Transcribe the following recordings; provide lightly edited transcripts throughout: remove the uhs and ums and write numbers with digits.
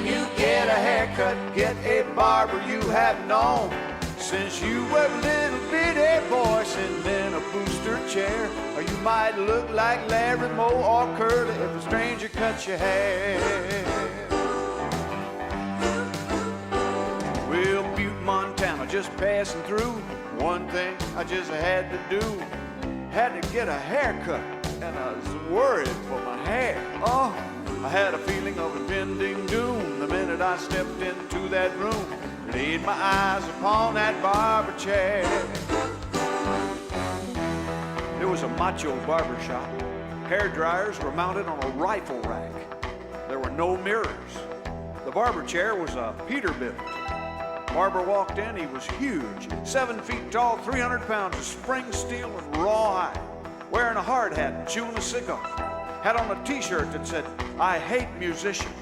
When you get a haircut, get a barber you have known since you were a little bitty boy sitting in a booster chair. Or you might look like Larry Moe or Curly if a stranger cuts your hair. Well, Butte, Montana, just passing through. One thing I just had to do, had to get a haircut, and I was worried for my hair. Oh, I had a feeling of impending doom the minute I stepped into that room, laid my eyes upon that barber chair. There was a Macho Barber shop. Hair dryers were mounted on a rifle rack. There were no mirrors. The barber chair was a Peterbilt. Barber walked in, he was huge, 7 feet tall, 300 pounds of spring steel and rawhide, wearing a hard hat and chewing a cigar. Had on a t-shirt that said, "I hate musicians."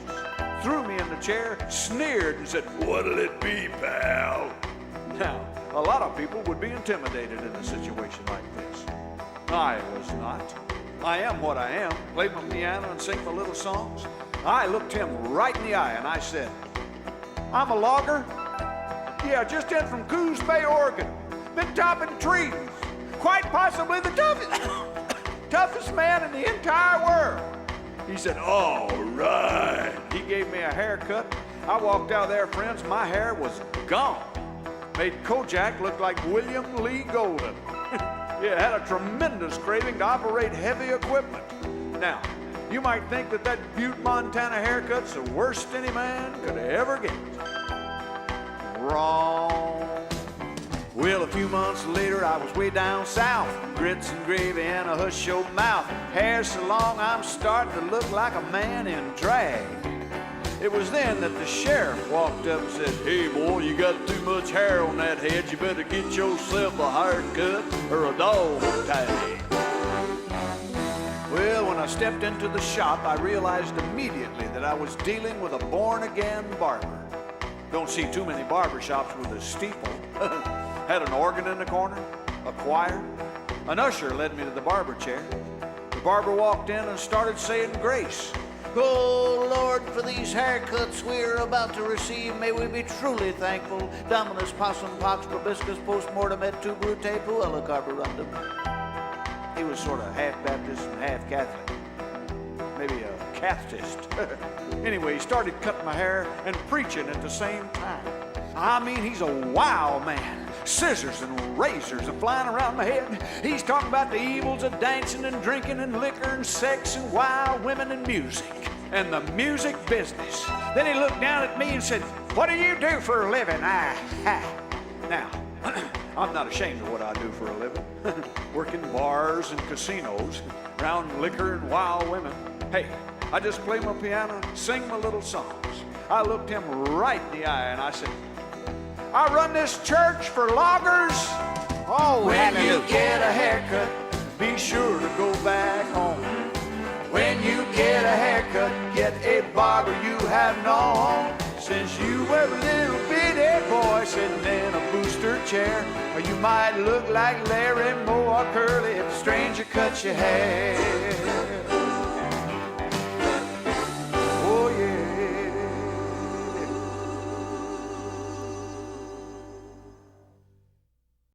Threw me in the chair, sneered, and said, "What'll it be, pal?" Now, a lot of people would be intimidated in a situation like this. I was not. I am what I am, play my piano and sing my little songs. I looked him right in the eye and I said, "I'm a logger. Yeah, just in from Coos Bay, Oregon. Been topping trees. Quite possibly the toughest man in the entire world." He said, "All right." He gave me a haircut. I walked out there, friends, my hair was gone. Made Kojak look like William Lee Golden. Yeah, had a tremendous craving to operate heavy equipment. Now, you might think that that Butte, Montana haircut's the worst any man could ever get. Wrong. Well, a few months later, I was way down south, grits and gravy and a hush-show mouth. Hair so long, I'm starting to look like a man in drag. It was then that the sheriff walked up and said, "Hey, boy, you got too much hair on that head. You better get yourself a haircut or a dog tag." Well, when I stepped into the shop, I realized immediately that I was dealing with a born-again barber. Don't see too many barber shops with a steeple. Had an organ in the corner, a choir. An usher led me to the barber chair. The barber walked in and started saying grace. "Oh, Lord, for these haircuts we're about to receive, may we be truly thankful. Dominus possum pox probiscus postmortem et tu brute puella carborundum." He was sort of half Baptist and half Catholic. Maybe a Cathist. Anyway, he started cutting my hair and preaching at the same time. I mean, he's a wild man. Scissors and razors are flying around my head. He's talking about the evils of dancing and drinking and liquor and sex and wild women and music and the music business. Then he looked down at me and said, "What do you do for a living?" Now, I'm not ashamed of what I do for a living. Work in bars and casinos, around liquor and wild women. Hey, I just play my piano, sing my little songs. I looked him right in the eye and I said, "I run this church for loggers." Oh, when you get a haircut, be sure to go back home. When you get a haircut, get a barber you have known since you were a little bitty boy sitting in a booster chair. Or you might look like Larry Moe or Curly if a stranger cuts your hair.